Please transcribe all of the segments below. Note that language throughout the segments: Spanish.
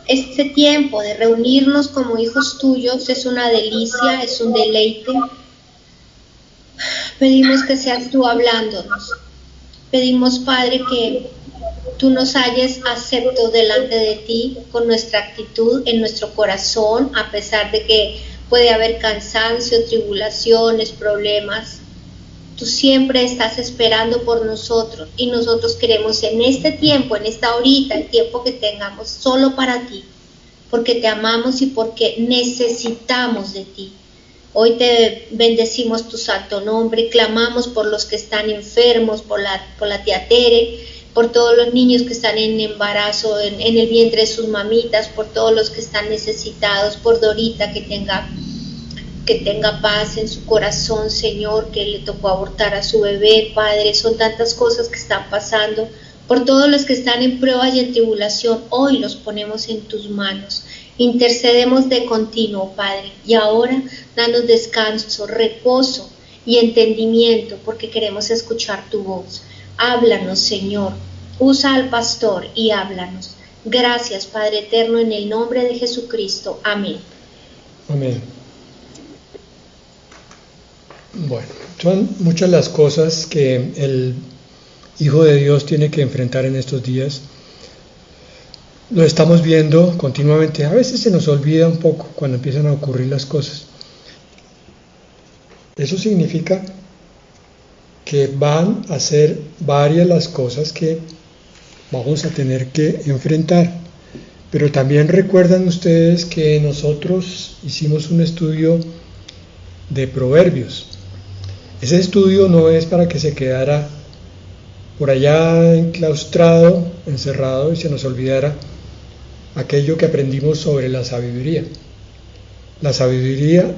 Este tiempo de reunirnos como hijos tuyos es una delicia, es un deleite. Pedimos que seas tú hablándonos. Pedimos, Padre, que tú nos halles aceptos delante de ti con nuestra actitud en nuestro corazón, a pesar de que puede haber cansancio, tribulaciones, problemas. Tú siempre estás esperando por nosotros y nosotros queremos en este tiempo, en esta horita, el tiempo que tengamos solo para ti, porque te amamos y porque necesitamos de ti. Hoy te bendecimos tu santo nombre, clamamos por los que están enfermos, por la tía Tere, por todos los niños que están en embarazo, en el vientre de sus mamitas, por todos los que están necesitados, por Dorita que tenga paz en su corazón, Señor, que le tocó abortar a su bebé, Padre. Son tantas cosas que están pasando. Por todos los que están en prueba y en tribulación, hoy los ponemos en tus manos. Intercedemos de continuo, Padre, y ahora danos descanso, reposo y entendimiento, porque queremos escuchar tu voz. Háblanos, Señor, usa al pastor y háblanos. Gracias, Padre eterno, en el nombre de Jesucristo. Amén. Amén. Bueno, son muchas las cosas que el Hijo de Dios tiene que enfrentar en estos días. Lo estamos viendo continuamente. A veces se nos olvida un poco cuando empiezan a ocurrir las cosas. Eso significa que van a ser varias las cosas que vamos a tener que enfrentar. Pero también recuerdan ustedes que nosotros hicimos un estudio de Proverbios. Ese estudio no es para que se quedara por allá enclaustrado, encerrado y se nos olvidara aquello que aprendimos sobre la sabiduría. La sabiduría,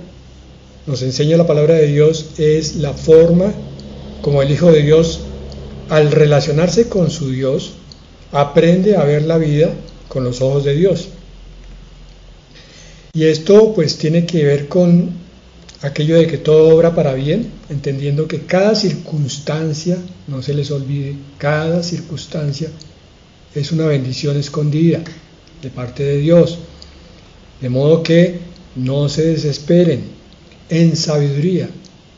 nos enseña la palabra de Dios, es la forma como el Hijo de Dios, al relacionarse con su Dios, aprende a ver la vida con los ojos de Dios. Y esto pues tiene que ver con aquello de que todo obra para bien, entendiendo que cada circunstancia, no se les olvide, cada circunstancia es una bendición escondida de parte de Dios, de modo que no se desesperen en sabiduría,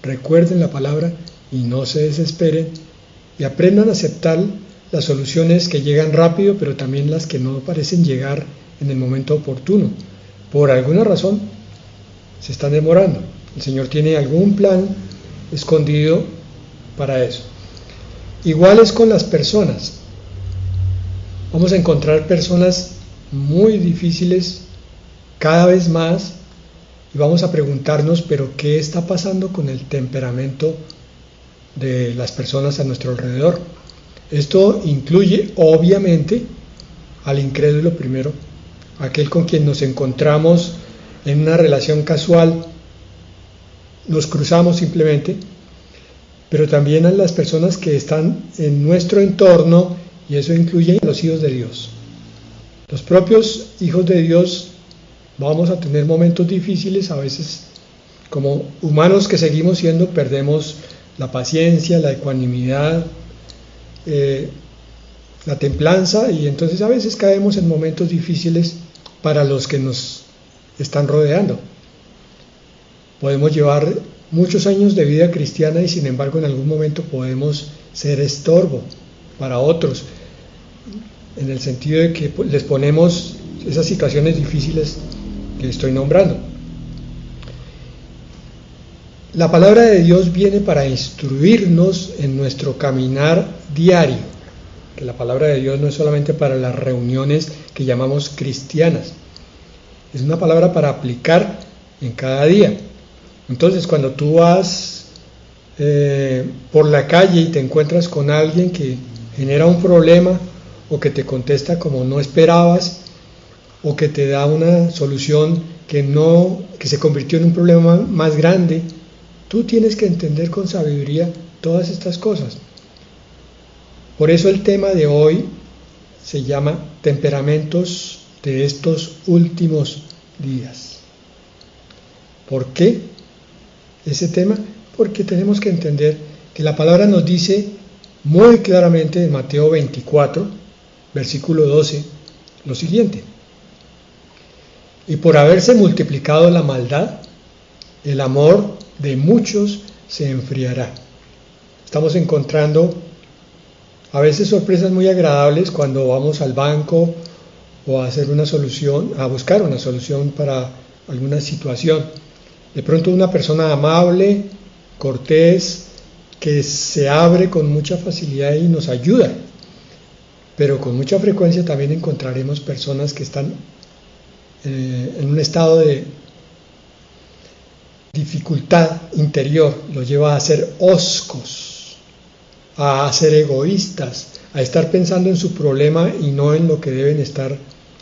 recuerden la palabra y no se desesperen y aprendan a aceptar las soluciones que llegan rápido, pero también las que no parecen llegar en el momento oportuno. Por alguna razón se están demorando. El Señor tiene algún plan escondido para eso. Igual es con las personas. Vamos a encontrar personas muy difíciles cada vez más y vamos a preguntarnos, pero ¿qué está pasando con el temperamento de las personas a nuestro alrededor? Esto incluye obviamente al incrédulo primero, aquel con quien nos encontramos en una relación casual, nos cruzamos simplemente, pero también a las personas que están en nuestro entorno, y eso incluye a los hijos de Dios. Los propios hijos de Dios vamos a tener momentos difíciles, a veces como humanos que seguimos siendo, perdemos la paciencia, la ecuanimidad, la templanza, y entonces a veces caemos en momentos difíciles para los que nos están rodeando. Podemos llevar muchos años de vida cristiana y sin embargo en algún momento podemos ser estorbo para otros, en el sentido de que les ponemos esas situaciones difíciles que estoy nombrando. La palabra de Dios viene para instruirnos en nuestro caminar diario, que la palabra de Dios no es solamente para las reuniones que llamamos cristianas, es una palabra para aplicar en cada día. Entonces, cuando tú vas por la calle y te encuentras con alguien que genera un problema o que te contesta como no esperabas o que te da una solución que se convirtió en un problema más grande, tú tienes que entender con sabiduría todas estas cosas. Por eso el tema de hoy se llama temperamentos de estos últimos días. ¿Por qué ese tema? Porque tenemos que entender que la palabra nos dice muy claramente en Mateo 24, versículo 12, lo siguiente: Y por haberse multiplicado la maldad, el amor de muchos se enfriará. Estamos encontrando a veces sorpresas muy agradables cuando vamos al banco o a hacer una solución, a buscar una solución para alguna situación. De pronto una persona amable, cortés, que se abre con mucha facilidad y nos ayuda. Pero con mucha frecuencia también encontraremos personas que están en un estado de dificultad interior, los lleva a ser hoscos, a ser egoístas, a estar pensando en su problema y no en lo que deben estar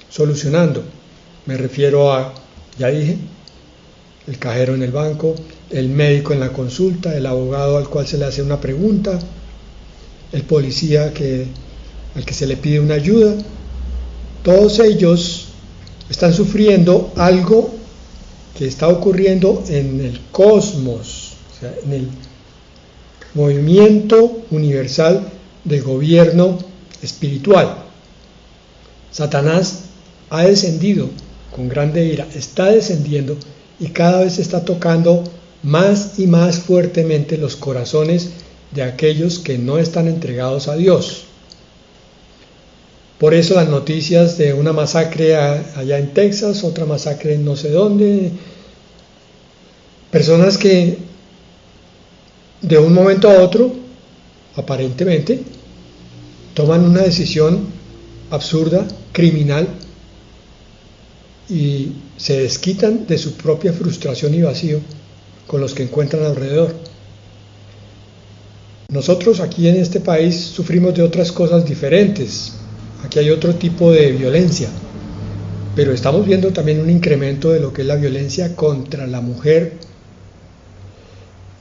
solucionando. Me refiero a, ya dije, el cajero en el banco, el médico en la consulta, el abogado al cual se le hace una pregunta, el policía al que se le pide una ayuda. Todos ellos están sufriendo algo que está ocurriendo en el cosmos, o sea, en el movimiento universal del gobierno espiritual. Satanás ha descendido con grande ira, está descendiendo y cada vez está tocando más y más fuertemente los corazones de aquellos que no están entregados a Dios. Por eso las noticias de una masacre allá en Texas, otra masacre en no sé dónde, personas que de un momento a otro, aparentemente, toman una decisión absurda, criminal, y se desquitan de su propia frustración y vacío con los que encuentran alrededor. Nosotros aquí en este país sufrimos de otras cosas diferentes. Aquí hay otro tipo de violencia, pero estamos viendo también un incremento de lo que es la violencia contra la mujer,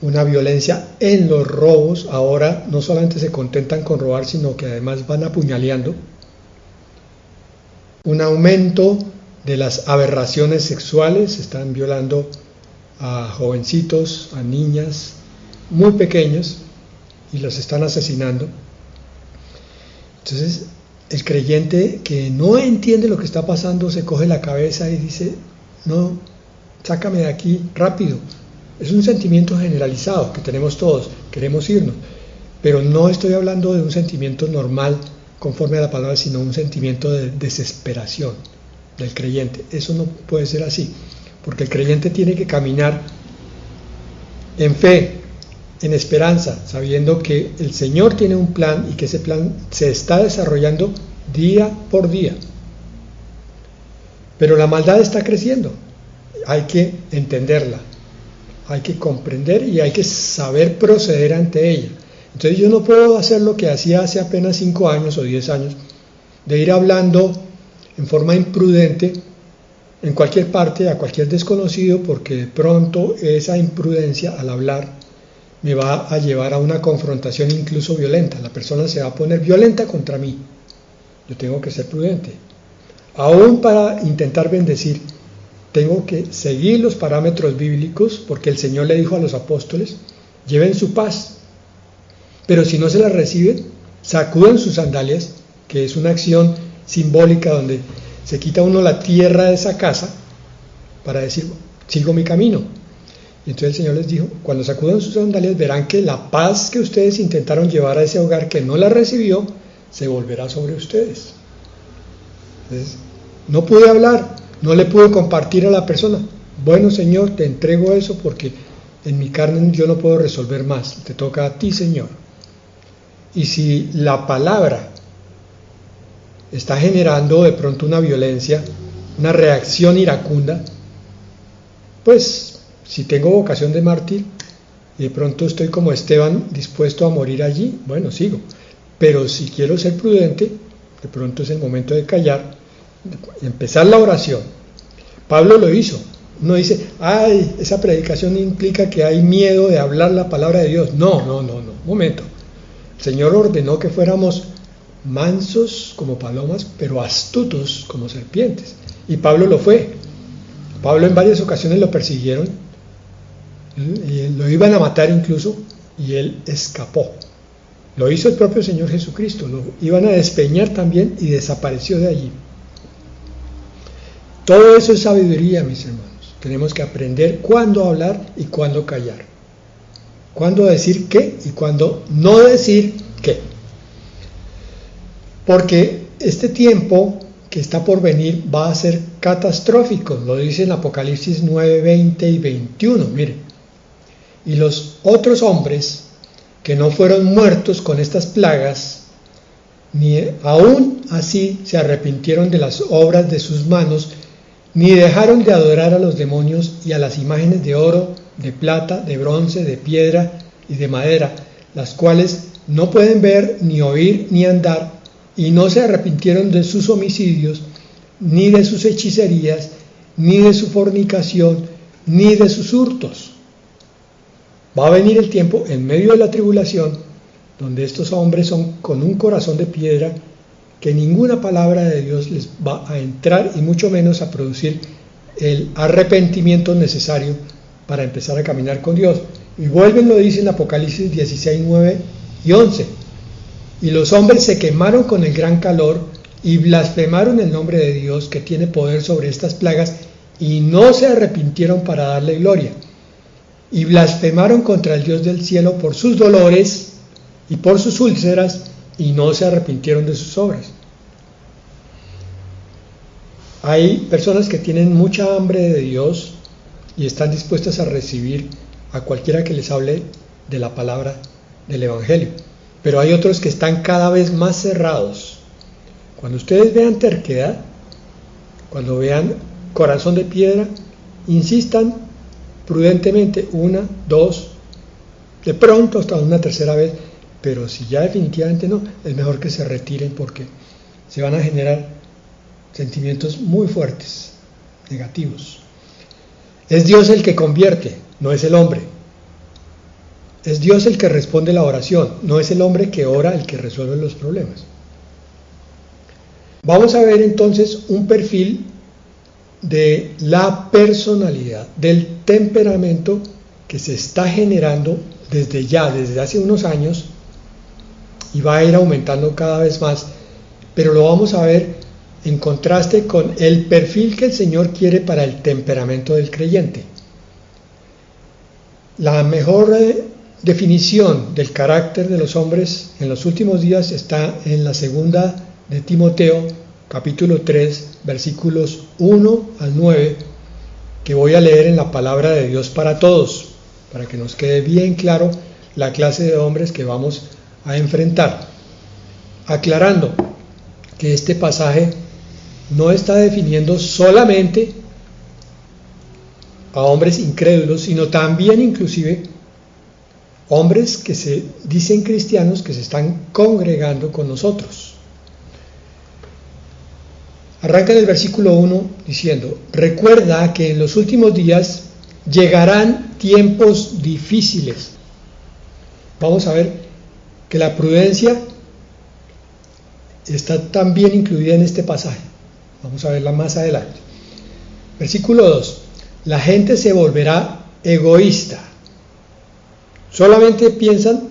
una violencia en los robos. Ahora no solamente se contentan con robar, sino que además van apuñaleando. Un aumento de las aberraciones sexuales, están violando a jovencitos, a niñas muy pequeños y los están asesinando. Entonces, el creyente que no entiende lo que está pasando se coge la cabeza y dice, no, sácame de aquí rápido. Es un sentimiento generalizado que tenemos todos, queremos irnos, pero no estoy hablando de un sentimiento normal conforme a la palabra, sino un sentimiento de desesperación del creyente. Eso no puede ser así, porque el creyente tiene que caminar en fe, en esperanza, sabiendo que el Señor tiene un plan y que ese plan se está desarrollando día por día. Pero la maldad está creciendo, hay que entenderla, hay que comprender y hay que saber proceder ante ella. Entonces yo no puedo hacer lo que hacía hace apenas 5 años o 10 años, de ir hablando en forma imprudente en cualquier parte a cualquier desconocido, porque de pronto esa imprudencia al hablar me va a llevar a una confrontación incluso violenta. La persona se va a poner violenta contra mí. Yo tengo que ser prudente. Aún para intentar bendecir, tengo que seguir los parámetros bíblicos, porque el Señor le dijo a los apóstoles, lleven su paz. Pero si no se la reciben, sacudan sus sandalias, que es una acción simbólica donde se quita uno la tierra de esa casa para decir, sigo mi camino. Y entonces el Señor les dijo, cuando sacudan sus sandalias verán que la paz que ustedes intentaron llevar a ese hogar que no la recibió, se volverá sobre ustedes. Entonces, no pude hablar, no le pude compartir a la persona. Bueno, Señor, te entrego eso porque en mi carne yo no puedo resolver más, te toca a ti, Señor. Y si la palabra está generando de pronto una violencia, una reacción iracunda, pues si tengo vocación de mártir y de pronto estoy como Esteban dispuesto a morir allí, bueno, sigo. Pero si quiero ser prudente, de pronto es el momento de callar, de empezar la oración. Pablo lo hizo. Uno dice, ay, esa predicación implica que hay miedo de hablar la palabra de Dios. No, momento. El Señor ordenó que fuéramos mansos como palomas, pero astutos como serpientes. Y Pablo lo fue. Pablo en varias ocasiones lo persiguieron, y lo iban a matar incluso, y él escapó. Lo hizo el propio Señor Jesucristo, lo iban a despeñar también y desapareció de allí. Todo eso es sabiduría, mis hermanos. Tenemos que aprender cuándo hablar y cuándo callar. Cuándo decir qué y cuándo no decir qué. Porque este tiempo que está por venir va a ser catastrófico. Lo dice en Apocalipsis 9, 20 y 21. Miren. Y los otros hombres que no fueron muertos con estas plagas, ni aún así se arrepintieron de las obras de sus manos, ni dejaron de adorar a los demonios y a las imágenes de oro, de plata, de bronce, de piedra y de madera, las cuales no pueden ver, ni oír, ni andar, y no se arrepintieron de sus homicidios, ni de sus hechicerías, ni de su fornicación, ni de sus hurtos. Va a venir el tiempo en medio de la tribulación, donde estos hombres son con un corazón de piedra, que ninguna palabra de Dios les va a entrar y mucho menos a producir el arrepentimiento necesario para empezar a caminar con Dios. Y vuelven, lo dice en Apocalipsis 16, 9 y 11. Y los hombres se quemaron con el gran calor y blasfemaron el nombre de Dios, que tiene poder sobre estas plagas, y no se arrepintieron para darle gloria. Y blasfemaron contra el Dios del cielo por sus dolores y por sus úlceras, y no se arrepintieron de sus obras. Hay personas que tienen mucha hambre de Dios y están dispuestas a recibir a cualquiera que les hable de la palabra del Evangelio, pero hay otros que están cada vez más cerrados. Cuando ustedes vean terquedad, cuando vean corazón de piedra, insistan prudentemente, 1, 2, de pronto hasta una tercera vez, pero si ya definitivamente no, es mejor que se retiren, porque se van a generar sentimientos muy fuertes, negativos. Es Dios el que convierte, no es el hombre. Es Dios el que responde la oración, no es el hombre que ora el que resuelve los problemas. Vamos a ver entonces un perfil de la personalidad, del temperamento que se está generando desde hace unos años, y va a ir aumentando cada vez más, pero lo vamos a ver en contraste con el perfil que el Señor quiere para el temperamento del creyente. La mejor definición del carácter de los hombres en los últimos días está en la segunda de Timoteo, capítulo 3, versículos 1 al 9, que voy a leer en la palabra de Dios para todos, para que nos quede bien claro la clase de hombres que vamos a enfrentar, aclarando que este pasaje no está definiendo solamente a hombres incrédulos, sino también inclusive hombres que se dicen cristianos, que se están congregando con nosotros. Arranca en el versículo 1 diciendo: recuerda que en los últimos días llegarán tiempos difíciles. Vamos a ver que la prudencia está también incluida en este pasaje. Vamos a verla más adelante. Versículo 2. La gente se volverá egoísta. Solamente piensan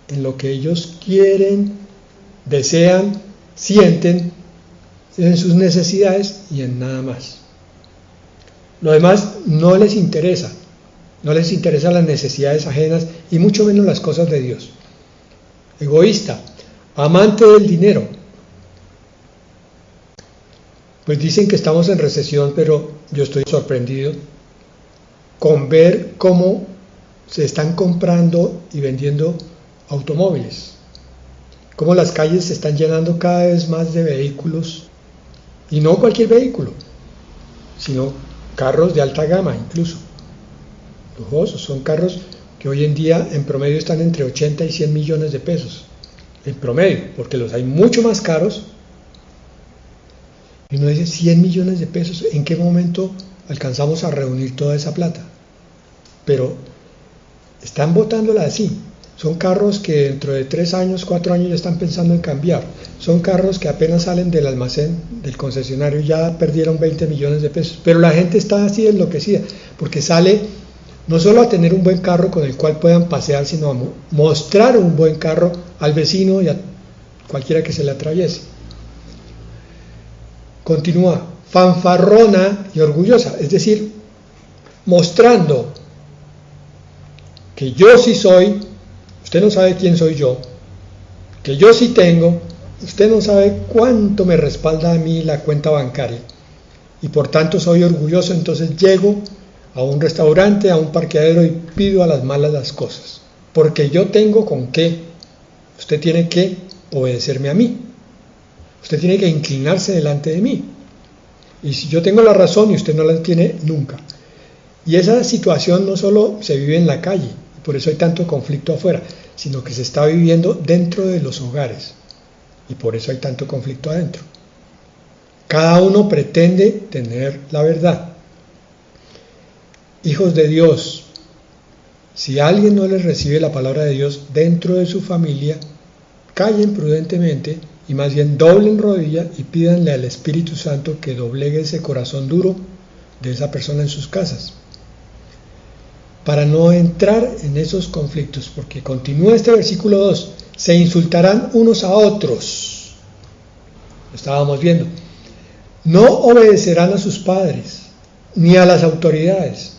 en lo que ellos quieren, desean, sienten, en sus necesidades y en nada más. Lo demás no les interesa. No les interesan las necesidades ajenas y mucho menos las cosas de Dios. Egoísta, amante del dinero. Pues dicen que estamos en recesión, pero yo estoy sorprendido con ver cómo se están comprando y vendiendo automóviles, cómo las calles se están llenando cada vez más de vehículos, y no cualquier vehículo, sino carros de alta gama, incluso lujosos. Son carros que hoy en día en promedio están entre 80 y 100 millones de pesos, en promedio, porque los hay mucho más caros. Y uno dice, 100 millones de pesos, ¿en qué momento alcanzamos a reunir toda esa plata? Pero están botándola así. Son carros que dentro de 3 años, 4 años ya están pensando en cambiar. Son carros que apenas salen del almacén, del concesionario, ya perdieron 20 millones de pesos. Pero la gente está así enloquecida, porque sale no solo a tener un buen carro con el cual puedan pasear, sino a mostrar un buen carro al vecino y a cualquiera que se le atraviese. Continúa. fanfarrona y orgullosa, es decir, mostrando que yo sí soy, usted no sabe quién soy yo, que yo sí tengo, usted no sabe cuánto me respalda a mí la cuenta bancaria, y por tanto soy orgulloso, entonces llego a un restaurante, a un parqueadero y pido a las malas las cosas, porque yo tengo con qué. Usted tiene que obedecerme a mí, usted tiene que inclinarse delante de mí, y si yo tengo la razón y usted no la tiene nunca. Y esa situación no solo se vive en la calle, por eso hay tanto conflicto afuera, sino que se está viviendo dentro de los hogares, y por eso hay tanto conflicto adentro. Cada uno pretende tener la verdad. Hijos de Dios, si alguien no les recibe la palabra de Dios dentro de su familia, callen prudentemente y más bien doblen rodilla y pídanle al Espíritu Santo que doblegue ese corazón duro de esa persona en sus casas, para no entrar en esos conflictos, porque continúa este versículo 2, se insultarán unos a otros, lo estábamos viendo, no obedecerán a sus padres, ni a las autoridades,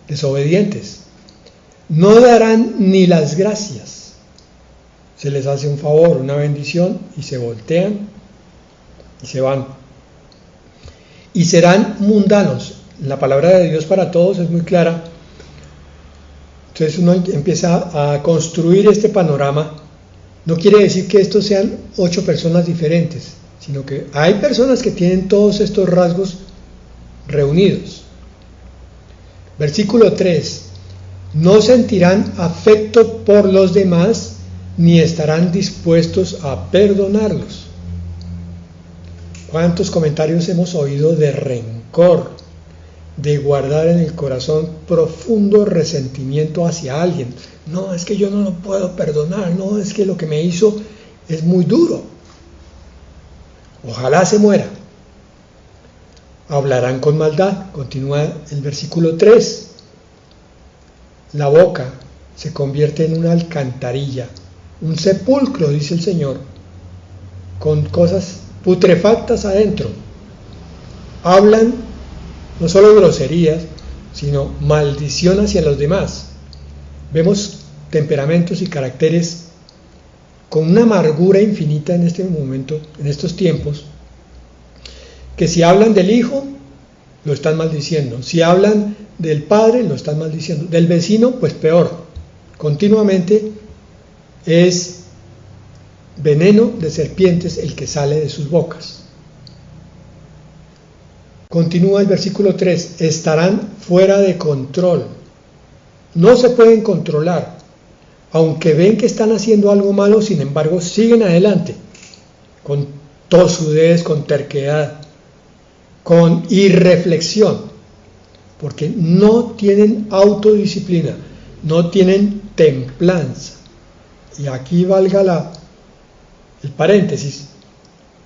desobedientes, no darán ni las gracias, se les hace un favor, una bendición, y se voltean y se van, y serán mundanos. La palabra de Dios para todos es muy clara. Entonces uno empieza a construir este panorama. No quiere decir que estos sean 8 personas diferentes, sino que hay personas que tienen todos estos rasgos reunidos. Versículo 3. No sentirán afecto por los demás, ni estarán dispuestos a perdonarlos. ¿Cuántos comentarios hemos oído de rencor, de guardar en el corazón profundo resentimiento hacia alguien? No, es que yo no lo puedo perdonar, no, es que lo que me hizo es muy duro. Ojalá se muera. Hablarán con maldad, continúa el versículo 3. La boca se convierte en una alcantarilla, un sepulcro, dice el Señor, con cosas putrefactas adentro. Hablan no solo groserías, sino maldición hacia los demás. Vemos temperamentos y caracteres con una amargura infinita en este momento, en estos tiempos, que si hablan del hijo, lo están maldiciendo. Si hablan del padre, lo están maldiciendo. Del vecino, pues peor. Continuamente es veneno de serpientes el que sale de sus bocas. Continúa el versículo 3, estarán fuera de control, no se pueden controlar, aunque ven que están haciendo algo malo, sin embargo siguen adelante, con tosudez, con terquedad, con irreflexión, porque no tienen autodisciplina, no tienen templanza. Y aquí valga el paréntesis,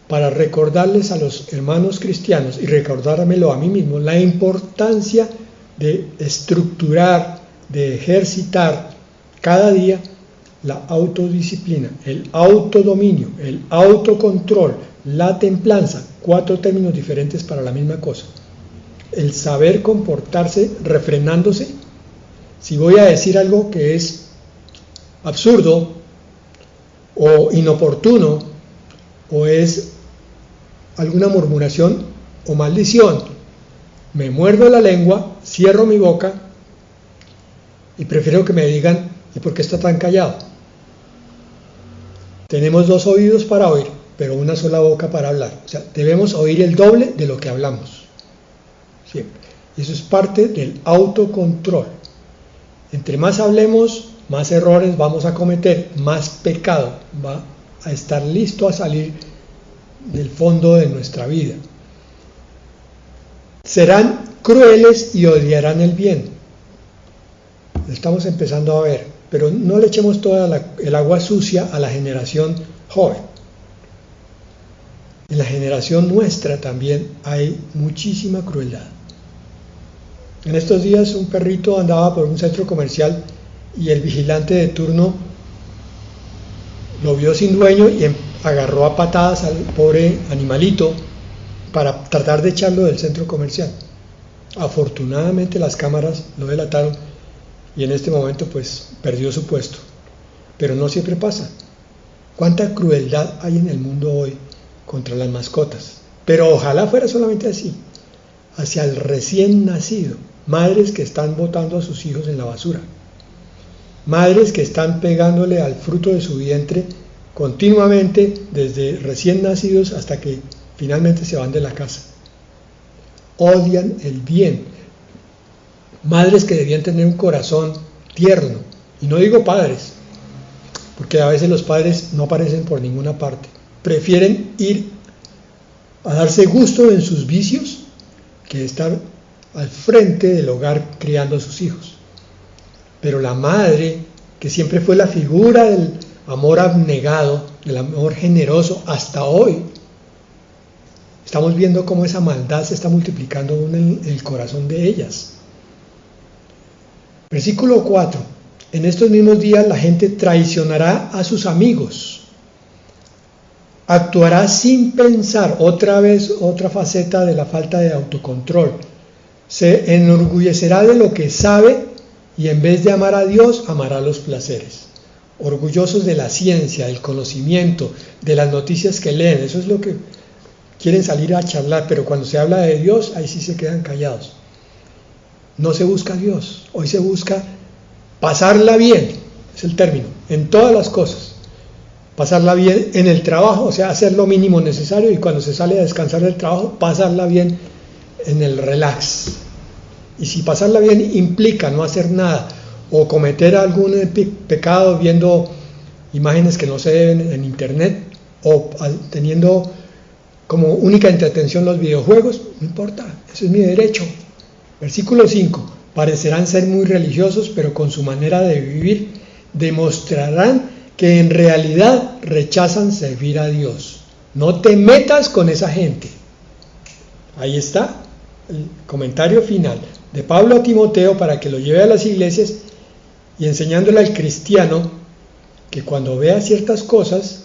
para recordarles a los hermanos cristianos y recordármelo a mí mismo, la importancia de estructurar, de ejercitar cada día la autodisciplina, el autodominio, el autocontrol, la templanza, 4 términos diferentes para la misma cosa. El saber comportarse refrenándose. Si voy a decir algo que es absurdo o inoportuno o es alguna murmuración o maldición, me muerdo la lengua, cierro mi boca y prefiero que me digan, ¿y por qué está tan callado? Tenemos 2 oídos para oír, pero una sola boca para hablar. O sea, debemos oír el doble de lo que hablamos. Siempre. Y eso es parte del autocontrol. Entre más hablemos, más errores vamos a cometer, más pecado va a estar listo a salir del fondo de nuestra vida. Serán crueles y odiarán el bien. Lo estamos empezando a ver, pero no le echemos toda el agua sucia a la generación joven. En la generación nuestra también hay muchísima crueldad. En estos días un perrito andaba por un centro comercial y el vigilante de turno lo vio sin dueño y agarró a patadas al pobre animalito, para tratar de echarlo del centro comercial. Afortunadamente las cámaras lo delataron y en este momento pues perdió su puesto. Pero no siempre pasa. ¿Cuánta crueldad hay en el mundo hoy contra las mascotas? Pero ojalá fuera solamente así, hacia el recién nacido. Madres que están botando a sus hijos en la basura. Madres que están pegándole al fruto de su vientre continuamente desde recién nacidos hasta que finalmente se van de la casa. Odian el bien. Madres que debían tener un corazón tierno. Y no digo padres, porque a veces los padres no aparecen por ninguna parte. Prefieren ir a darse gusto en sus vicios que estar al frente del hogar criando a sus hijos. Pero la madre, que siempre fue la figura del amor abnegado, del amor generoso, hasta hoy, estamos viendo cómo esa maldad se está multiplicando en el corazón de ellas. Versículo 4. En estos mismos días la gente traicionará a sus amigos. Actuará sin pensar, otra vez otra faceta de la falta de autocontrol. Se enorgullecerá de lo que sabe y en vez de amar a Dios, amará los placeres. Orgullosos de la ciencia, del conocimiento, de las noticias que leen. Eso es lo que quieren salir a charlar, pero cuando se habla de Dios, ahí sí se quedan callados. No se busca a Dios, hoy se busca pasarla bien, es el término, en todas las cosas. Pasarla bien en el trabajo, o sea, hacer lo mínimo necesario, y cuando se sale a descansar del trabajo, pasarla bien en el relax. Y si pasarla bien implica no hacer nada, o cometer algún pecado viendo imágenes que no se deben en internet, o teniendo como única entretención los videojuegos, no importa, ese es mi derecho. Versículo 5. Parecerán ser muy religiosos, pero con su manera de vivir demostrarán que en realidad rechazan servir a Dios. No te metas con esa gente. Ahí está el comentario final de Pablo a Timoteo para que lo lleve a las iglesias y enseñándole al cristiano que cuando vea ciertas cosas,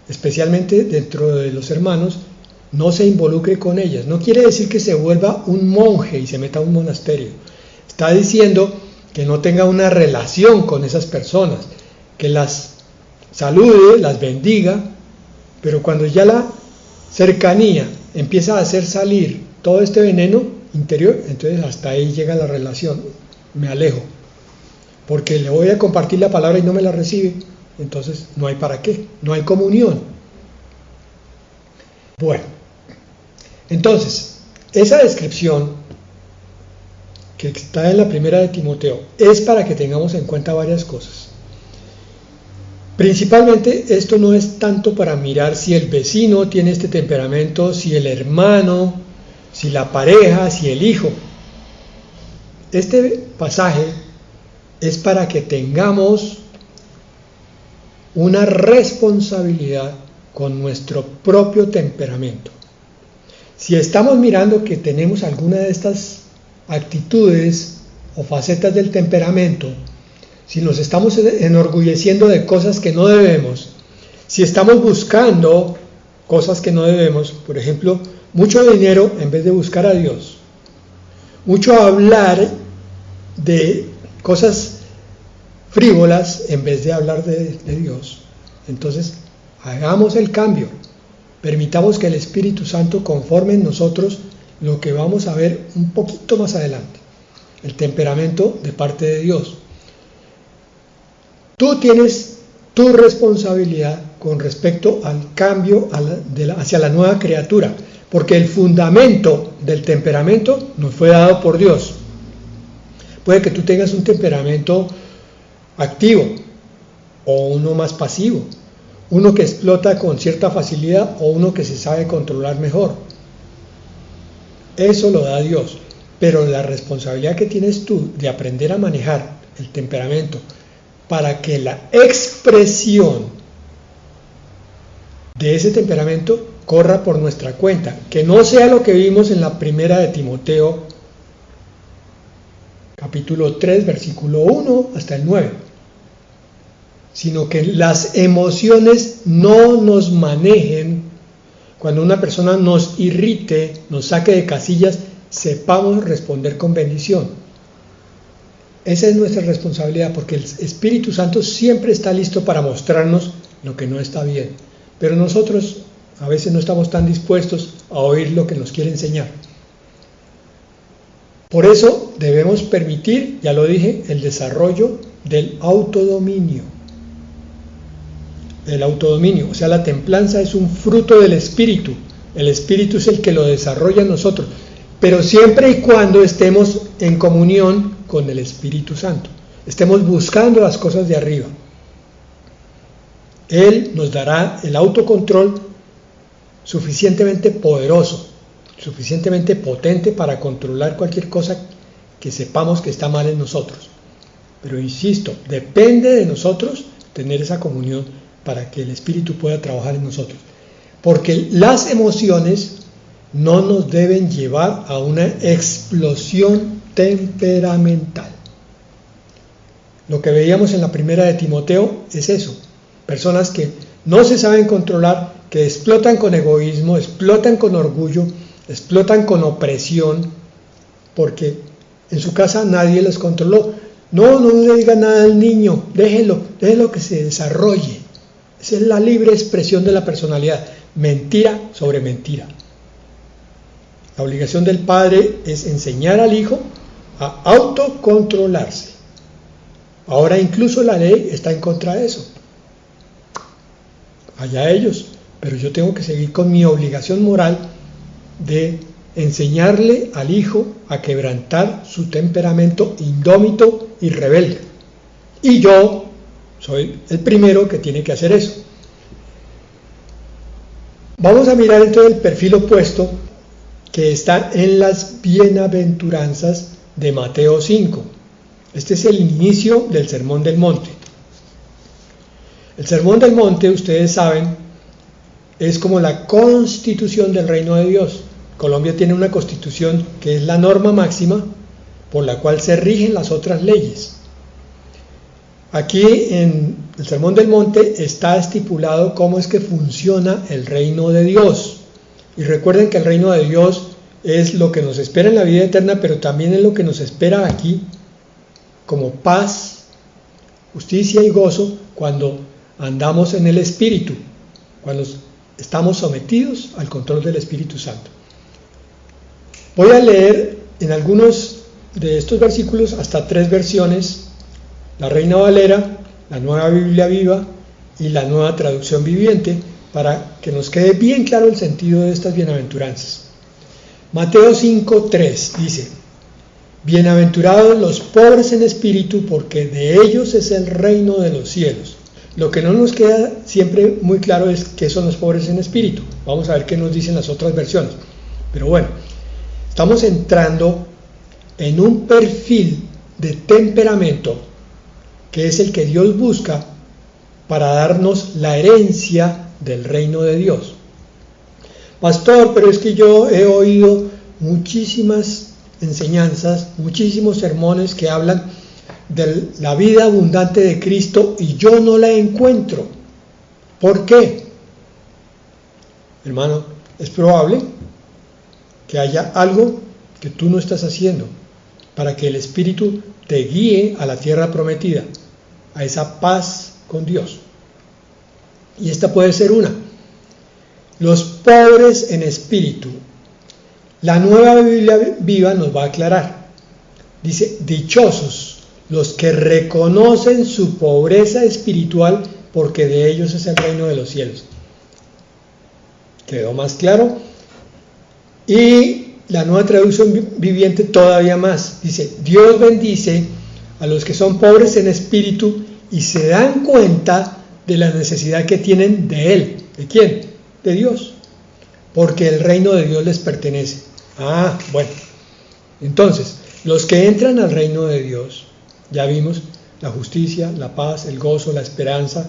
especialmente dentro de los hermanos, no se involucre con ellas. No quiere decir que se vuelva un monje y se meta a un monasterio. Está diciendo que no tenga una relación con esas personas, que las salude, las bendiga, pero cuando ya la cercanía empieza a hacer salir todo este veneno interior, entonces hasta ahí llega la relación, me alejo, porque le voy a compartir la palabra y no me la recibe, entonces no hay para qué, no hay comunión. Bueno, entonces, esa descripción que está en la primera de Timoteo es para que tengamos en cuenta varias cosas. Principalmente esto no es tanto para mirar si el vecino tiene este temperamento, si el hermano, si la pareja, si el hijo. Este pasaje es para que tengamos una responsabilidad con nuestro propio temperamento. Si estamos mirando que tenemos alguna de estas actitudes o facetas del temperamento, si nos estamos enorgulleciendo de cosas que no debemos, si estamos buscando cosas que no debemos, por ejemplo, mucho dinero en vez de buscar a Dios, mucho hablar de cosas frívolas en vez de hablar de Dios, entonces hagamos el cambio, permitamos que el Espíritu Santo conforme en nosotros lo que vamos a ver un poquito más adelante, el temperamento de parte de Dios. Tú tienes tu responsabilidad con respecto al cambio hacia la nueva criatura, porque el fundamento del temperamento nos fue dado por Dios. Puede que tú tengas un temperamento activo o uno más pasivo, uno que explota con cierta facilidad o uno que se sabe controlar mejor. Eso lo da Dios, pero la responsabilidad que tienes tú de aprender a manejar el temperamento para que la expresión de ese temperamento corra por nuestra cuenta, que no sea lo que vimos en la primera de Timoteo, capítulo 3, versículo 1 hasta el 9, sino que las emociones no nos manejen cuando una persona nos irrite, nos saque de casillas, sepamos responder con bendición. Esa es nuestra responsabilidad, porque el Espíritu Santo siempre está listo para mostrarnos lo que no está bien. Pero nosotros a veces no estamos tan dispuestos a oír lo que nos quiere enseñar. Por eso debemos permitir, ya lo dije, el desarrollo del autodominio. El autodominio, o sea, la templanza es un fruto del Espíritu. El Espíritu es el que lo desarrolla en nosotros, pero siempre y cuando estemos en comunión con el Espíritu Santo, estemos buscando las cosas de arriba. Él nos dará el autocontrol suficientemente poderoso, suficientemente potente para controlar cualquier cosa que sepamos que está mal en nosotros. Pero insisto, depende de nosotros tener esa comunión para que el Espíritu pueda trabajar en nosotros. Porque las emociones no nos deben llevar a una explosión temperamental. Lo que veíamos en la primera de Timoteo es eso. Personas que no se saben controlar, que explotan con egoísmo, explotan con orgullo, explotan con opresión, porque en su casa nadie los controló. No le diga nada al niño, déjelo que se desarrolle. Esa es la libre expresión de la personalidad. Mentira sobre mentira. La obligación del padre es enseñar al hijo a autocontrolarse. Ahora incluso la ley está en contra de eso. Allá ellos, pero yo tengo que seguir con mi obligación moral de enseñarle al hijo a quebrantar su temperamento indómito y rebelde. Y yo soy el primero que tiene que hacer eso. Vamos a mirar entonces el perfil opuesto que está en las bienaventuranzas de Mateo 5. Este es el inicio del Sermón del Monte. El Sermón del Monte, ustedes saben, es como la constitución del reino de Dios. Colombia tiene una constitución que es la norma máxima por la cual se rigen las otras leyes. Aquí en el Sermón del Monte está estipulado cómo es que funciona el reino de Dios. Y recuerden que el reino de Dios es lo que nos espera en la vida eterna, pero también es lo que nos espera aquí como paz, justicia y gozo cuando andamos en el Espíritu, cuando estamos sometidos al control del Espíritu Santo. Voy a leer en algunos de estos versículos hasta 3 versiones: la Reina Valera, la Nueva Biblia Viva y la Nueva Traducción Viviente, para que nos quede bien claro el sentido de estas bienaventuranzas. Mateo 5:3 dice: bienaventurados los pobres en espíritu, porque de ellos es el reino de los cielos. Lo que no nos queda siempre muy claro es qué son los pobres en espíritu. Vamos a ver qué nos dicen las otras versiones. Pero bueno, estamos entrando en un perfil de temperamento que es el que Dios busca para darnos la herencia del reino de Dios. Pastor, pero es que yo he oído muchísimas enseñanzas, muchísimos sermones que hablan de la vida abundante de Cristo y yo no la encuentro. ¿Por qué? Hermano, es probable que haya algo que tú no estás haciendo para que el Espíritu te guíe a la tierra prometida, a esa paz con Dios. Y esta puede ser una. Los pobres en espíritu. La Nueva Biblia Viva nos va a aclarar. Dice: dichosos los que reconocen su pobreza espiritual, porque de ellos es el reino de los cielos. ¿Quedó más claro? Y la Nueva Traducción Viviente todavía más. Dice: Dios bendice a los que son pobres en espíritu y se dan cuenta de la necesidad que tienen de Él. ¿De quién? De Dios. Porque el reino de Dios les pertenece. Bueno. Entonces, los que entran al reino de Dios, ya vimos la justicia, la paz, el gozo, la esperanza,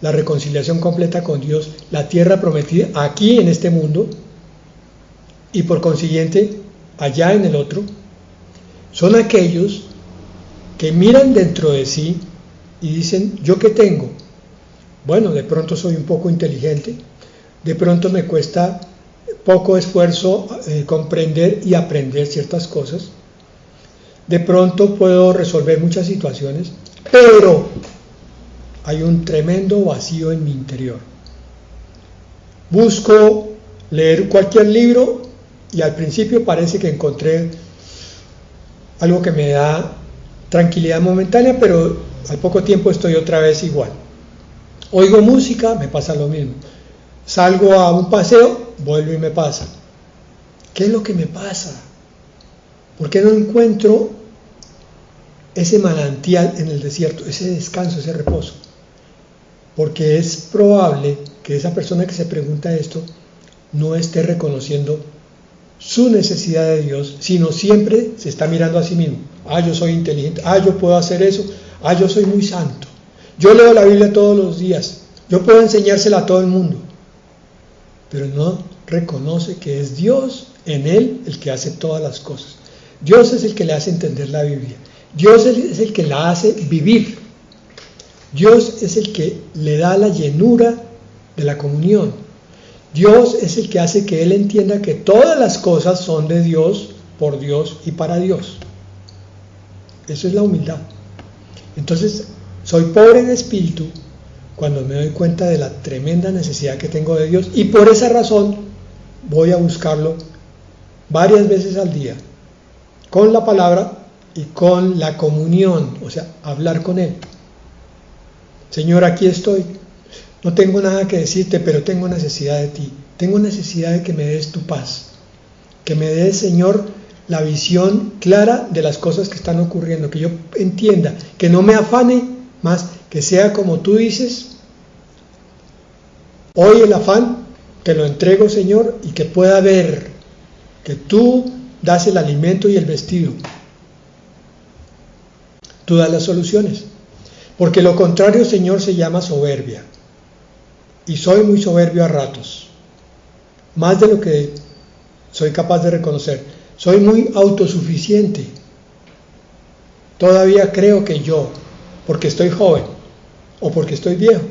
la reconciliación completa con Dios, la tierra prometida aquí en este mundo y por consiguiente allá en el otro, son aquellos que miran dentro de sí y dicen: ¿yo qué tengo? Bueno, de pronto soy un poco inteligente, de pronto me cuesta poco esfuerzo comprender y aprender ciertas cosas. De pronto puedo resolver muchas situaciones, pero hay un tremendo vacío en mi interior. Busco leer cualquier libro y al principio parece que encontré algo que me da tranquilidad momentánea, pero al poco tiempo estoy otra vez igual. Oigo música, me pasa lo mismo. Salgo a un paseo, vuelvo y me pasa. ¿Qué es lo que me pasa? ¿Por qué no encuentro ese manantial en el desierto, ese descanso, ese reposo? Porque es probable que esa persona que se pregunta esto no esté reconociendo su necesidad de Dios, sino siempre se está mirando a sí mismo. Yo soy inteligente, yo puedo hacer eso, yo soy muy santo, yo leo la Biblia todos los días, yo puedo enseñársela a todo el mundo, pero no reconoce que es Dios en él el que hace todas las cosas. Dios es el que le hace entender la Biblia, Dios es el que la hace vivir, Dios es el que le da la llenura de la comunión, Dios es el que hace que él entienda que todas las cosas son de Dios, por Dios y para Dios. Eso es la humildad. Entonces, soy pobre en espíritu cuando me doy cuenta de la tremenda necesidad que tengo de Dios, y por esa razón voy a buscarlo varias veces al día, con la palabra y con la comunión, o sea, hablar con Él. Señor, aquí estoy, no tengo nada que decirte, pero tengo necesidad de ti, tengo necesidad de que me des tu paz, que me des, Señor, la visión clara de las cosas que están ocurriendo, que yo entienda, que no me afane más, que sea como tú dices. Hoy el afán te lo entrego, Señor, y que pueda ver que tú das el alimento y el vestido. Tú das las soluciones. Porque lo contrario, Señor, se llama soberbia. Y soy muy soberbio a ratos. Más de lo que soy capaz de reconocer. Soy muy autosuficiente. Todavía creo que yo, porque estoy joven o porque estoy viejo.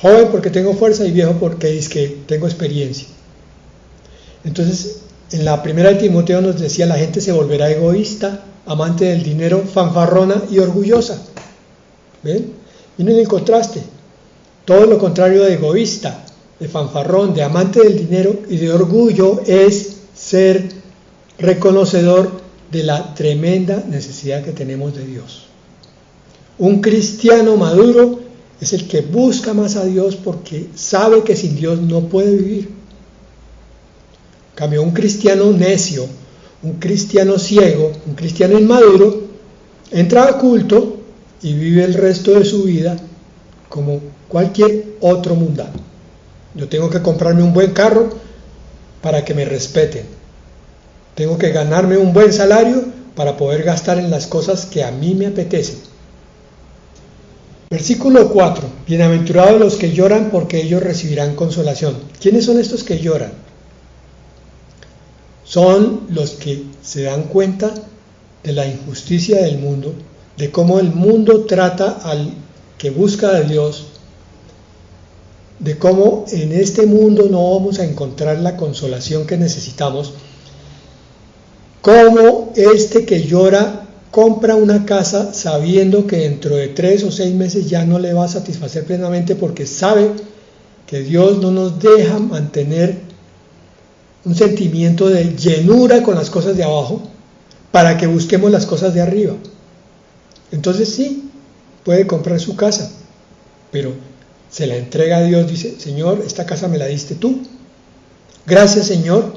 Joven porque tengo fuerza y viejo porque es que tengo experiencia. Entonces, en la primera de Timoteo nos decía, la gente se volverá egoísta, amante del dinero, fanfarrona y orgullosa. ¿Ven? Miren el contraste. Todo lo contrario de egoísta, de fanfarrón, de amante del dinero y de orgullo es ser reconocedor de la tremenda necesidad que tenemos de Dios. Un cristiano maduro es el que busca más a Dios porque sabe que sin Dios no puede vivir. En cambio, un cristiano necio, un cristiano ciego, un cristiano inmaduro, entra a culto y vive el resto de su vida como cualquier otro mundano. Yo tengo que comprarme un buen carro para que me respeten. Tengo que ganarme un buen salario para poder gastar en las cosas que a mí me apetecen. Versículo 4. Bienaventurados los que lloran, porque ellos recibirán consolación. ¿Quiénes son estos que lloran? Son los que se dan cuenta de la injusticia del mundo, de cómo el mundo trata al que busca a Dios, de cómo en este mundo no vamos a encontrar la consolación que necesitamos, cómo este que llora compra una casa sabiendo que dentro de 3 o 6 meses ya no le va a satisfacer plenamente, porque sabe que Dios no nos deja mantener un sentimiento de llenura con las cosas de abajo para que busquemos las cosas de arriba. Entonces sí, puede comprar su casa, pero se la entrega a Dios, dice, Señor, esta casa me la diste tú. Gracias, Señor,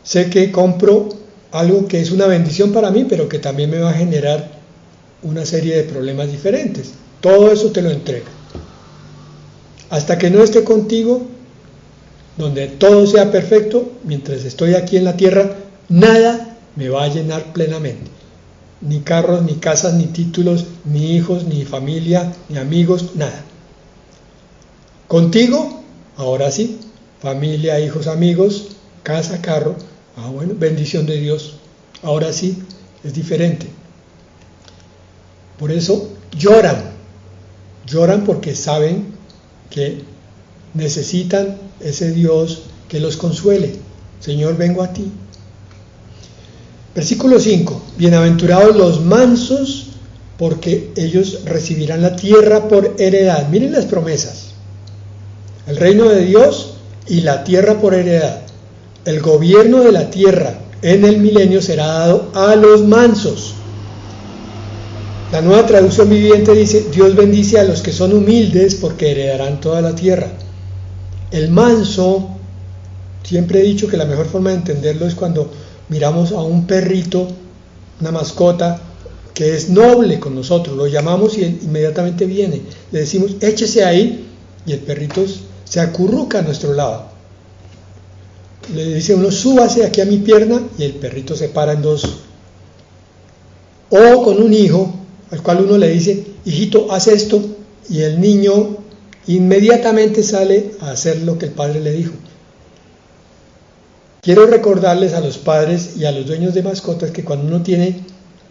sé que compro algo que es una bendición para mí, pero que también me va a generar una serie de problemas diferentes. Todo eso te lo entrego. Hasta que no esté contigo, donde todo sea perfecto, mientras estoy aquí en la tierra, nada me va a llenar plenamente. Ni carros, ni casas, ni títulos, ni hijos, ni familia, ni amigos, nada. Contigo, ahora sí, familia, hijos, amigos, casa, carro, bueno, bendición de Dios, ahora sí, es diferente. Por eso lloran porque saben que necesitan ese Dios que los consuele. Señor, vengo a ti. Versículo 5. Bienaventurados los mansos, porque ellos recibirán la tierra por heredad. Miren las promesas. El reino de Dios y la tierra por heredad. El gobierno de la tierra en el milenio será dado a los mansos. La Nueva Traducción Viviente dice: Dios bendice a los que son humildes, porque heredarán toda la tierra. El manso, siempre he dicho que la mejor forma de entenderlo es cuando miramos a un perrito, una mascota que es noble con nosotros, lo llamamos y él inmediatamente viene, le decimos échese ahí y el perrito se acurruca a nuestro lado. Le dice uno súbase aquí a mi pierna y el perrito se para en dos. O con un hijo al cual uno le dice hijito haz esto y el niño inmediatamente sale a hacer lo que el padre le dijo. Quiero recordarles a los padres y a los dueños de mascotas que cuando uno tiene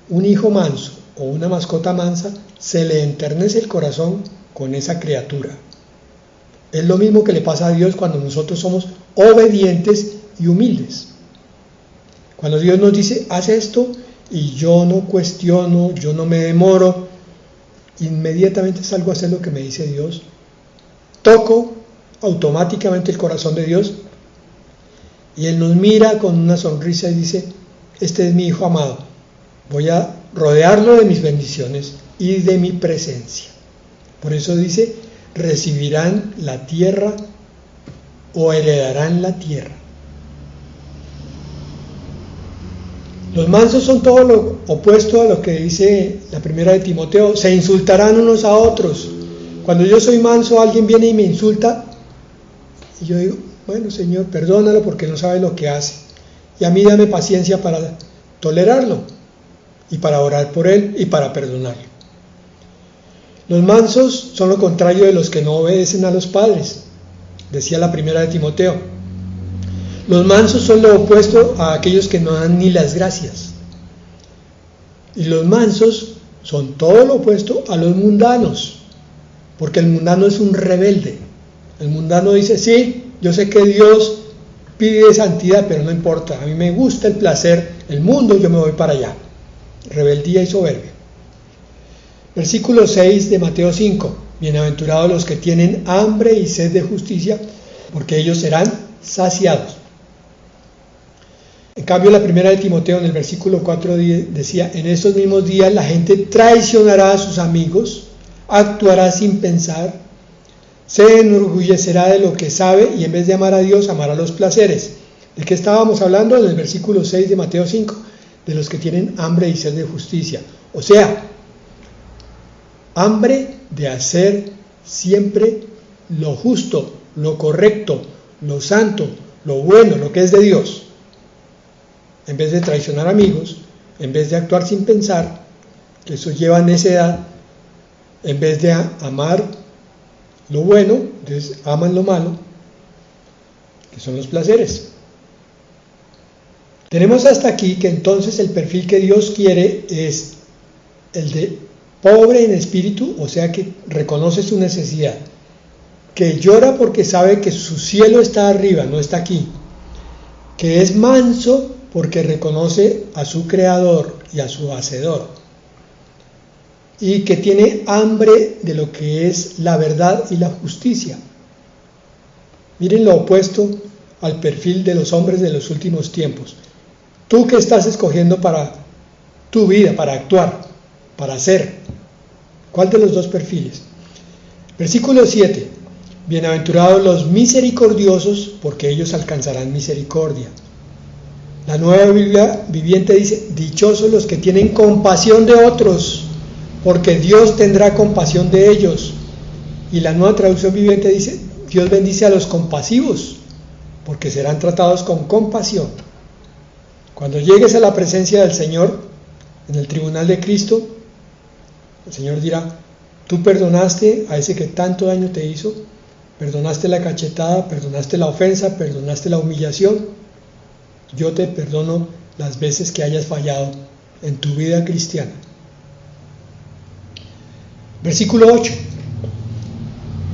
un hijo manso o una mascota mansa, se le enternece el corazón con esa criatura. Es lo mismo que le pasa a Dios cuando nosotros somos obedientes y humildes. Cuando Dios nos dice, haz esto, y yo no cuestiono, yo no me demoro, inmediatamente salgo a hacer lo que me dice Dios. Toco automáticamente el corazón de Dios y Él nos mira con una sonrisa y dice, este es mi hijo amado, voy a rodearlo de mis bendiciones y de mi presencia. Por eso dice, recibirán la tierra o heredarán la tierra. Los mansos son todo lo opuesto a lo que dice la primera de Timoteo, se insultarán unos a otros. Cuando yo soy manso, alguien viene y me insulta y yo digo, bueno Señor, perdónalo porque no sabe lo que hace. Y a mí dame paciencia para tolerarlo y para orar por él y para perdonarlo. Los mansos son lo contrario de los que no obedecen a los padres, decía la primera de Timoteo. Los mansos son lo opuesto a aquellos que no dan ni las gracias. Y los mansos son todo lo opuesto a los mundanos, porque el mundano es un rebelde. El mundano dice, sí, yo sé que Dios pide santidad, pero no importa, a mí me gusta el placer, el mundo, yo me voy para allá. Rebeldía y soberbia. Versículo 6 de Mateo 5. Bienaventurados los que tienen hambre y sed de justicia, porque ellos serán saciados. En cambio, la primera de Timoteo, en el versículo 4, decía, en estos mismos días la gente traicionará a sus amigos, actuará sin pensar, se enorgullecerá de lo que sabe y en vez de amar a Dios, amará los placeres. ¿De qué estábamos hablando? En el versículo 6 de Mateo 5, de los que tienen hambre y sed de justicia. O sea, hambre de hacer siempre lo justo, lo correcto, lo santo, lo bueno, lo que es de Dios. En vez de traicionar amigos, en vez de actuar sin pensar, que eso lleva a necedad, en vez de amar lo bueno, entonces aman lo malo, que son los placeres. Tenemos hasta aquí que entonces el perfil que Dios quiere es el de pobre en espíritu, o sea que reconoce su necesidad, que llora porque sabe que su cielo está arriba, no está aquí, que es manso porque reconoce a su creador y a su hacedor, y que tiene hambre de lo que es la verdad y la justicia. Miren lo opuesto al perfil de los hombres de los últimos tiempos. Tú que estás escogiendo para tu vida, para actuar, para hacer, ¿cuál de los dos perfiles? Versículo 7. Bienaventurados los misericordiosos, porque ellos alcanzarán misericordia. La Nueva Biblia Viviente dice, dichosos los que tienen compasión de otros, porque Dios tendrá compasión de ellos. Y la Nueva Traducción Viviente dice, Dios bendice a los compasivos, porque serán tratados con compasión. Cuando llegues a la presencia del Señor, en el tribunal de Cristo, el Señor dirá, tú perdonaste a ese que tanto daño te hizo, perdonaste la cachetada, perdonaste la ofensa, perdonaste la humillación, yo te perdono las veces que hayas fallado en tu vida cristiana. Versículo 8.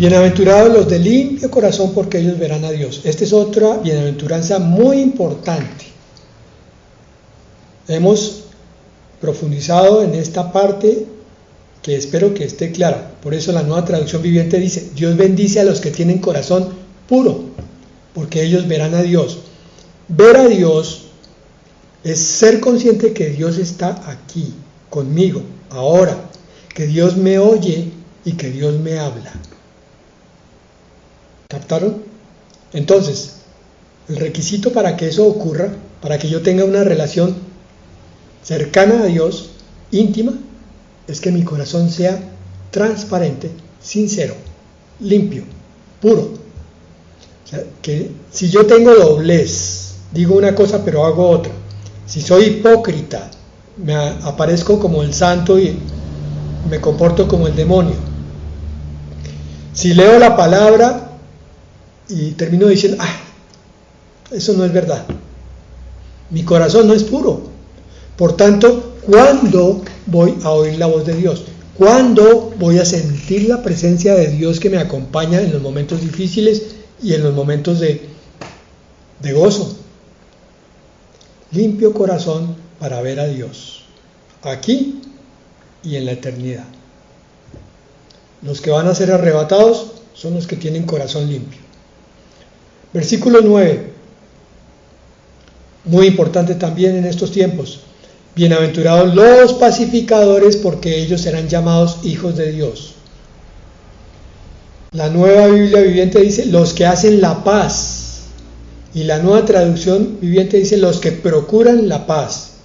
Bienaventurados los de limpio corazón, porque ellos verán a Dios. Esta es otra bienaventuranza muy importante. Hemos profundizado en esta parte que espero que esté clara. Por eso la Nueva Traducción Viviente dice: Dios bendice a los que tienen corazón puro, porque ellos verán a Dios. Ver a Dios es ser consciente que Dios está aquí, conmigo, ahora, que Dios me oye y que Dios me habla. ¿Captaron? Entonces, el requisito para que eso ocurra, para que yo tenga una relación cercana a Dios, íntima, es que mi corazón sea transparente, sincero, limpio, puro. O sea, que si yo tengo doblez, digo una cosa pero hago otra, si soy hipócrita, me aparezco como el santo y me comporto como el demonio, si leo la palabra y termino diciendo: eso no es verdad, mi corazón no es puro. Por tanto, ¿cuándo voy a oír la voz de Dios? ¿Cuándo voy a sentir la presencia de Dios que me acompaña en los momentos difíciles y en los momentos de gozo? Limpio corazón para ver a Dios, aquí y en la eternidad. Los que van a ser arrebatados son los que tienen corazón limpio. Versículo 9, muy importante también en estos tiempos. Bienaventurados los pacificadores, porque ellos serán llamados hijos de Dios. La Nueva Biblia Viviente dice: los que hacen la paz. Y la Nueva Traducción Viviente dice: los que procuran la paz.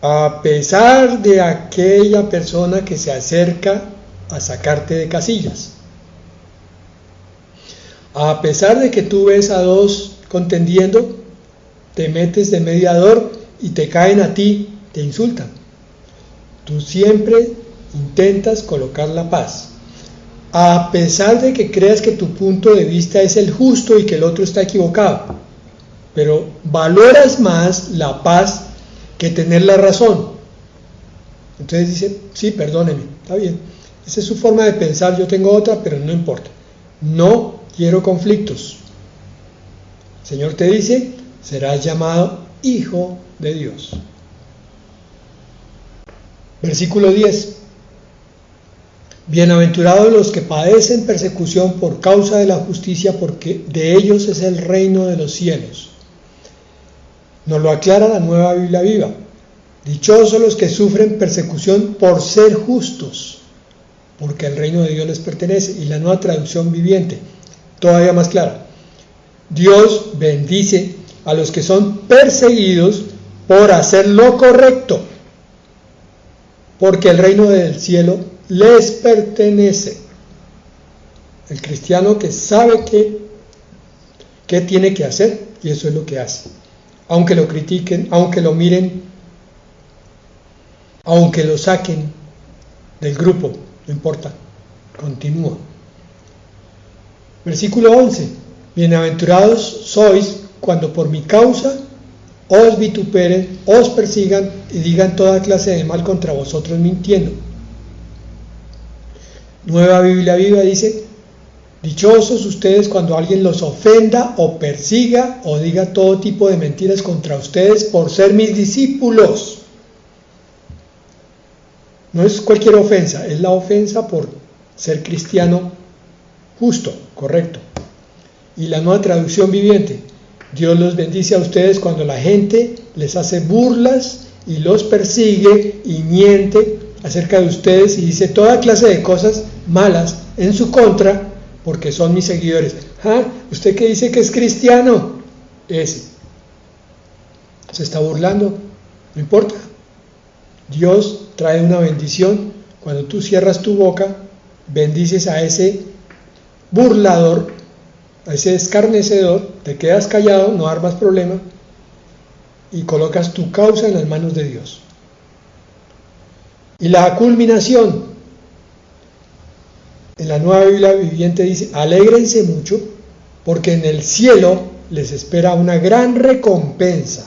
A pesar de aquella persona que se acerca a sacarte de casillas. A pesar de que tú ves a dos contendiendo, te metes de mediador y te caen a ti, te insultan. Tú siempre intentas colocar la paz. A pesar de que creas que tu punto de vista es el justo y que el otro está equivocado. Pero valoras más la paz que tener la razón. Entonces dice: sí, perdóneme, está bien. Esa es su forma de pensar, yo tengo otra, pero no importa. No quiero conflictos. El Señor te dice: serás llamado hijo de Dios. Versículo 10. Bienaventurados los que padecen persecución por causa de la justicia, porque de ellos es el reino de los cielos. Nos lo aclara la Nueva Biblia Viva. Dichosos los que sufren persecución por ser justos, porque el reino de Dios les pertenece. Y la Nueva Traducción Viviente, todavía más clara: Dios bendice a los que son perseguidos por hacer lo correcto, porque el reino del cielo les pertenece. El cristiano que sabe qué tiene que hacer, y eso es lo que hace. Aunque lo critiquen, aunque lo miren, aunque lo saquen del grupo, no importa, continúa. Versículo 11. Bienaventurados sois cuando por mi causa os vituperen, os persigan y digan toda clase de mal contra vosotros mintiendo. Nueva Biblia Viva dice: dichosos ustedes cuando alguien los ofenda o persiga o diga todo tipo de mentiras contra ustedes por ser mis discípulos. No es cualquier ofensa, es la ofensa por ser cristiano justo, correcto. Y la Nueva Traducción Viviente: Dios los bendice a ustedes cuando la gente les hace burlas y los persigue y miente acerca de ustedes y dice toda clase de cosas malas en su contra porque son mis seguidores. ¿Usted que dice que es cristiano? Ese se está burlando, no importa. Dios trae una bendición cuando tú cierras tu boca, bendices a ese burlador, a ese escarnecedor, te quedas callado, no armas problema y colocas tu causa en las manos de Dios. Y la culminación, en la Nueva Biblia Viviente dice: alégrense mucho, porque en el cielo les espera una gran recompensa.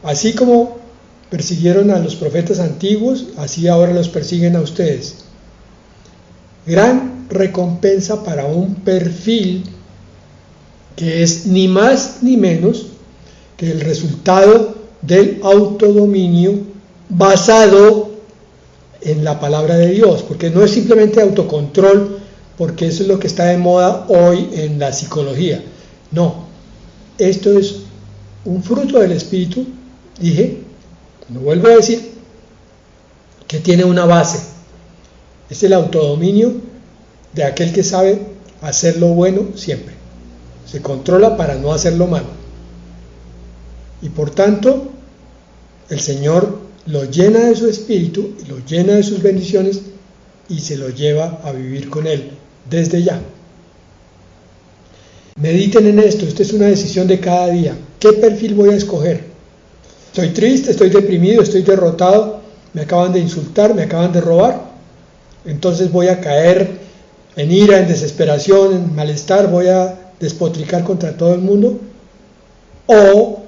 Así como persiguieron a los profetas antiguos, así ahora los persiguen a ustedes. gran recompensa para un perfil que es ni más ni menos que el resultado del autodominio basado en la palabra de Dios, porque no es simplemente autocontrol, porque eso es lo que está de moda hoy en la psicología. No, esto es un fruto del Espíritu, dije, lo vuelvo a decir, que tiene una base. Es el autodominio de aquel que sabe hacer lo bueno siempre. Se controla para no hacer lo malo. Y por tanto, el Señor lo llena de su espíritu, lo llena de sus bendiciones y se lo lleva a vivir con Él desde ya. Mediten en esto, esta es una decisión de cada día. ¿Qué perfil voy a escoger? Estoy triste, estoy deprimido, estoy derrotado, me acaban de insultar, me acaban de robar. Entonces voy a caer en ira, en desesperación, en malestar, voy a despotricar contra todo el mundo. O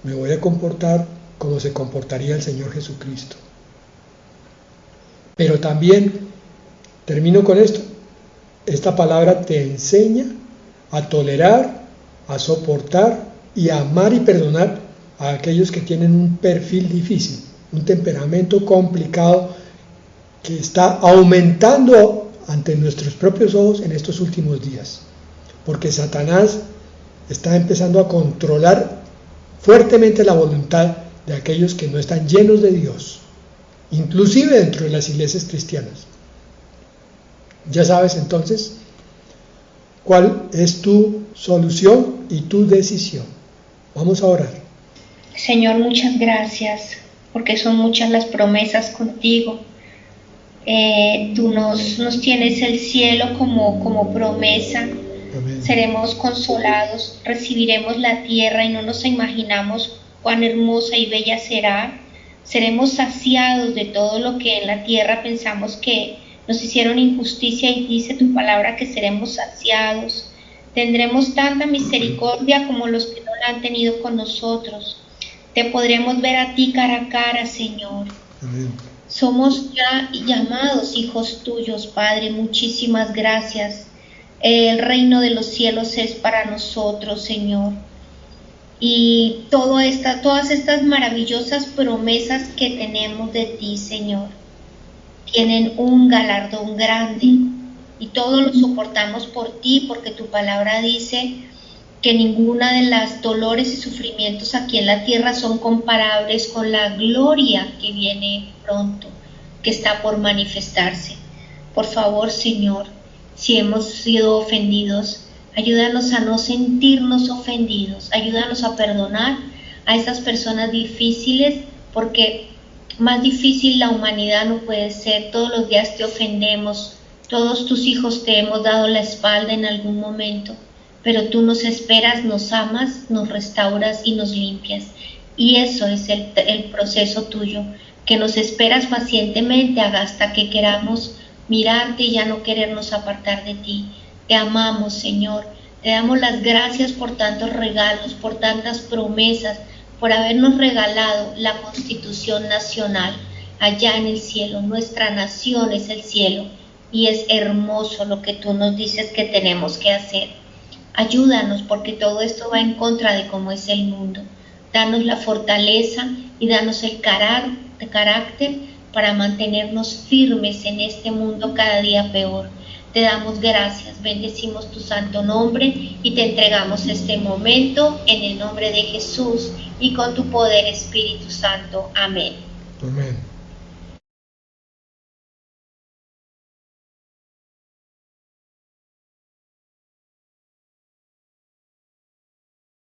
me voy a comportar como se comportaría el Señor Jesucristo. Pero también, termino con esto, esta palabra te enseña a tolerar, a soportar y a amar y perdonar a aquellos que tienen un perfil difícil, un temperamento complicado que está aumentando ante nuestros propios ojos en estos últimos días, porque Satanás está empezando a controlar fuertemente la voluntad de aquellos que no están llenos de Dios, inclusive dentro de las iglesias cristianas. Ya sabes entonces cuál es tu solución y tu decisión. Vamos a orar. Señor, muchas gracias, porque son muchas las promesas contigo. Tú nos tienes el cielo como promesa. Amén. Seremos consolados, recibiremos la tierra y no nos imaginamos cuán hermosa y bella será. Seremos saciados de todo lo que en la tierra pensamos que nos hicieron injusticia, y dice tu palabra que seremos saciados. Tendremos tanta misericordia como los que no la han tenido con nosotros. Te podremos ver a ti cara a cara, Señor. Amén. Somos ya llamados hijos tuyos, Padre. Muchísimas gracias. El reino de los cielos es para nosotros, Señor. Y todas estas maravillosas promesas que tenemos de ti, Señor, tienen un galardón grande, y todo lo soportamos por ti, porque tu palabra dice que ninguna de las dolores y sufrimientos aquí en la tierra son comparables con la gloria que viene pronto, que está por manifestarse. Por favor, Señor, si hemos sido ofendidos, ayúdanos a no sentirnos ofendidos, ayúdanos a perdonar a esas personas difíciles, porque más difícil la humanidad no puede ser. Todos los días te ofendemos, todos tus hijos te hemos dado la espalda en algún momento, pero tú nos esperas, nos amas, nos restauras y nos limpias. Y eso es el proceso tuyo, que nos esperas pacientemente hasta que queramos mirarte y ya no querernos apartar de ti. Te amamos, Señor, te damos las gracias por tantos regalos, por tantas promesas, por habernos regalado la Constitución Nacional allá en el cielo. Nuestra nación es el cielo, y es hermoso lo que tú nos dices que tenemos que hacer. Ayúdanos, porque todo esto va en contra de cómo es el mundo. Danos la fortaleza y danos el carácter para mantenernos firmes en este mundo cada día peor. Te damos gracias, bendecimos tu santo nombre y te entregamos este momento en el nombre de Jesús y con tu poder, Espíritu Santo. Amén. Amén.